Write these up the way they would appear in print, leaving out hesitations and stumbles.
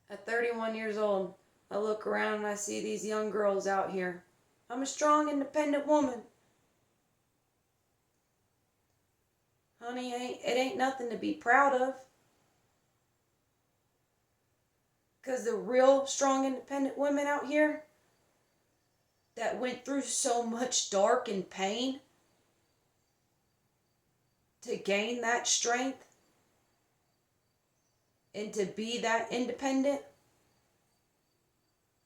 At 31 years old, I look around and I see these young girls out here. I'm a strong, independent woman. Honey, it ain't nothing to be proud of. Because the real strong, independent women out here that went through so much dark and pain to gain that strength and to be that independent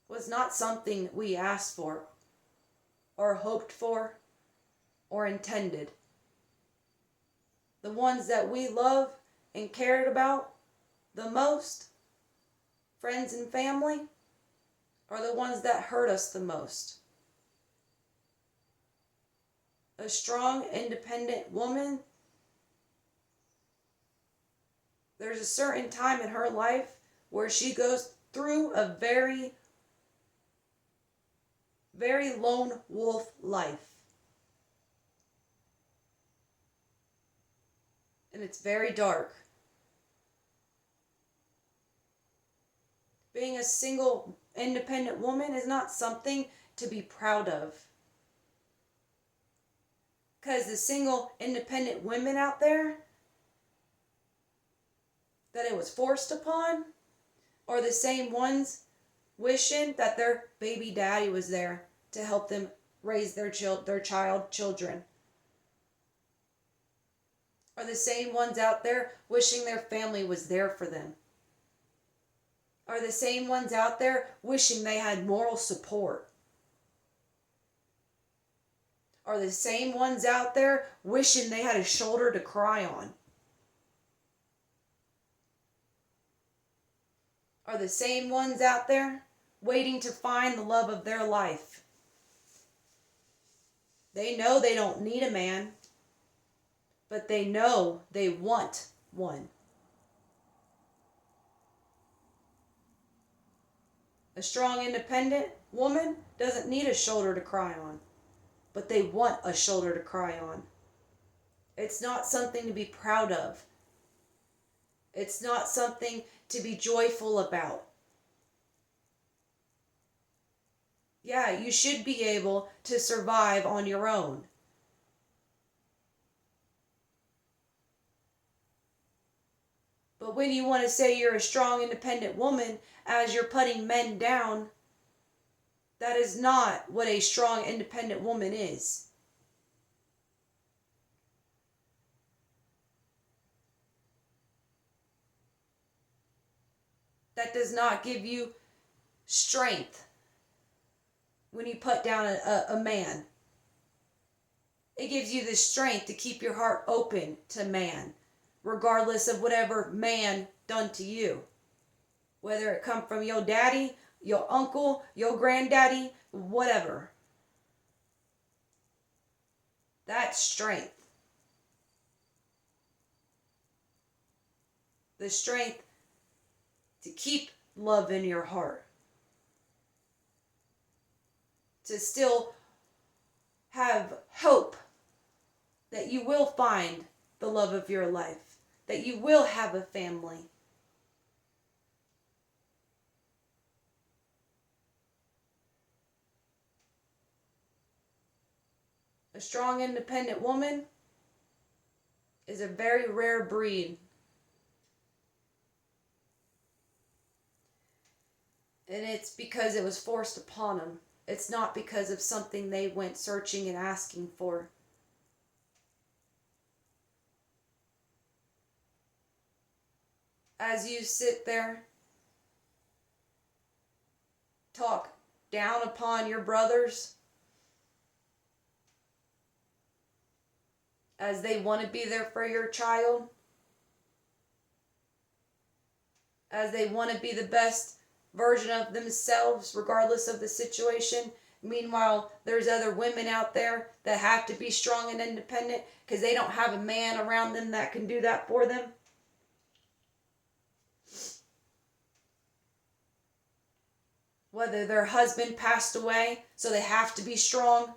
was not something we asked for or hoped for or intended. The ones that we love and cared about the most, friends and family, are the ones that hurt us the most. A strong, independent woman, there's a certain time in her life where she goes through a very, very lone wolf life. And it's very dark. Being a single, independent woman is not something to be proud of. Because the single, independent women out there that it was forced upon are the same ones wishing that their baby daddy was there to help them raise their children. Are the same ones out there wishing their family was there for them. Are the same ones out there wishing they had moral support. Are the same ones out there wishing they had a shoulder to cry on. Are the same ones out there waiting to find the love of their life. They know they don't need a man, but they know they want one. A strong, independent woman doesn't need a shoulder to cry on, but they want a shoulder to cry on. It's not something to be proud of. It's not something to be joyful about. Yeah, you should be able to survive on your own. But when you want to say you're a strong, independent woman as you're putting men down, that is not what a strong, independent woman is. That does not give you strength when you put down a man. It gives you the strength to keep your heart open to man, regardless of whatever man done to you. Whether it come from your daddy, your uncle, your granddaddy, whatever. That's strength. The strength to keep love in your heart. To still have hope that you will find the love of your life. That you will have a family. A strong, independent woman is a very rare breed. And it's because it was forced upon them. It's not because of something they went searching and asking for. As you sit there, talk down upon your brothers, as they want to be there for your child, as they want to be the best version of themselves regardless of the situation. Meanwhile, there's other women out there that have to be strong and independent because they don't have a man around them that can do that for them. Whether their husband passed away, so they have to be strong.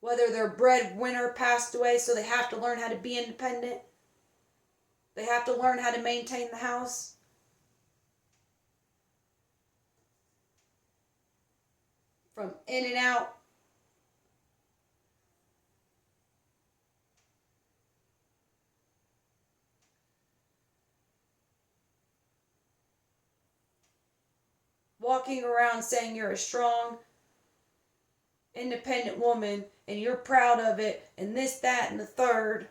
Whether their breadwinner passed away, so they have to learn how to be independent. They have to learn how to maintain the house. From in and out. Walking around saying you're a strong, independent woman and you're proud of it and this, that, and the third,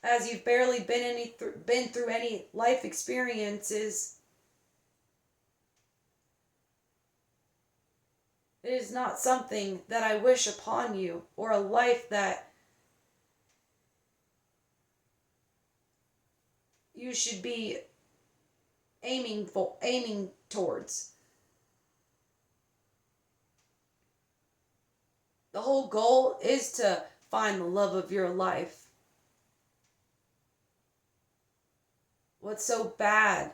as you've barely been through any life experiences. It is not something that I wish upon you, or a life that you should be aiming towards. The whole goal is to find the love of your life. What's so bad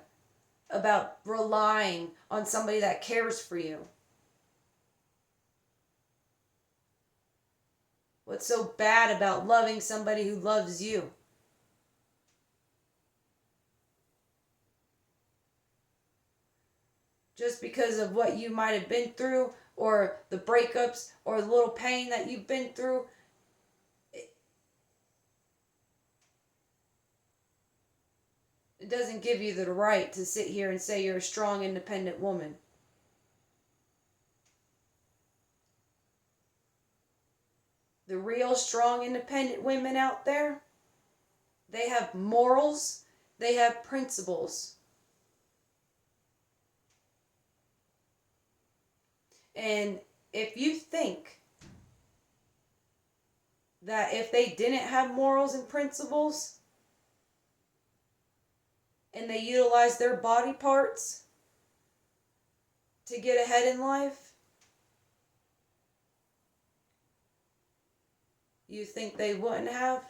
about relying on somebody that cares for you? What's so bad about loving somebody who loves you? Just because of what you might have been through, or the breakups, or the little pain that you've been through, it doesn't give you the right to sit here and say you're a strong, independent woman. The real strong, independent women out there, they have morals, they have principles. And if you think that if they didn't have morals and principles, and they utilize their body parts to get ahead in life, you think they wouldn't have?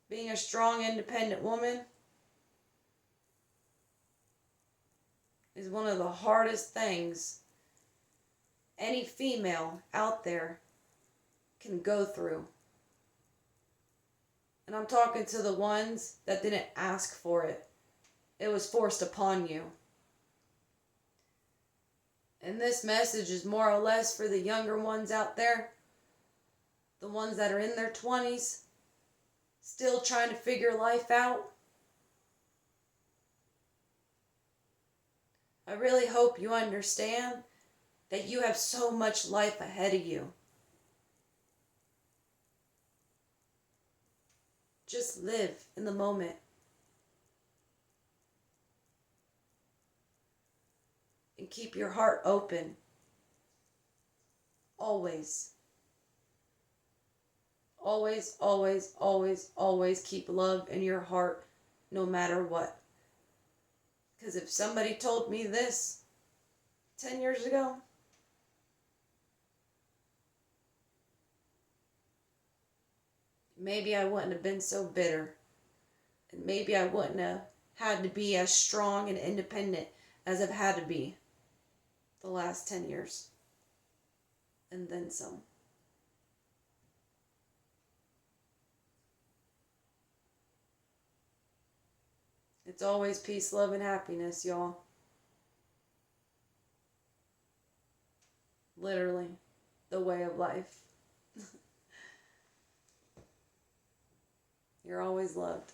Being a strong, independent woman is one of the hardest things any female out there can go through. And I'm talking to the ones that didn't ask for it. It was forced upon you. And this message is more or less for the younger ones out there, the ones that are in their 20s, still trying to figure life out. I really hope you understand that you have so much life ahead of you. Just live in the moment. And keep your heart open. Always. Always, always, always, always keep love in your heart no matter what. Because if somebody told me this 10 years ago, maybe I wouldn't have been so bitter. And maybe I wouldn't have had to be as strong and independent as I've had to be the last 10 years. And then some. It's always peace, love, and happiness, y'all. Literally, the way of life. You're always loved.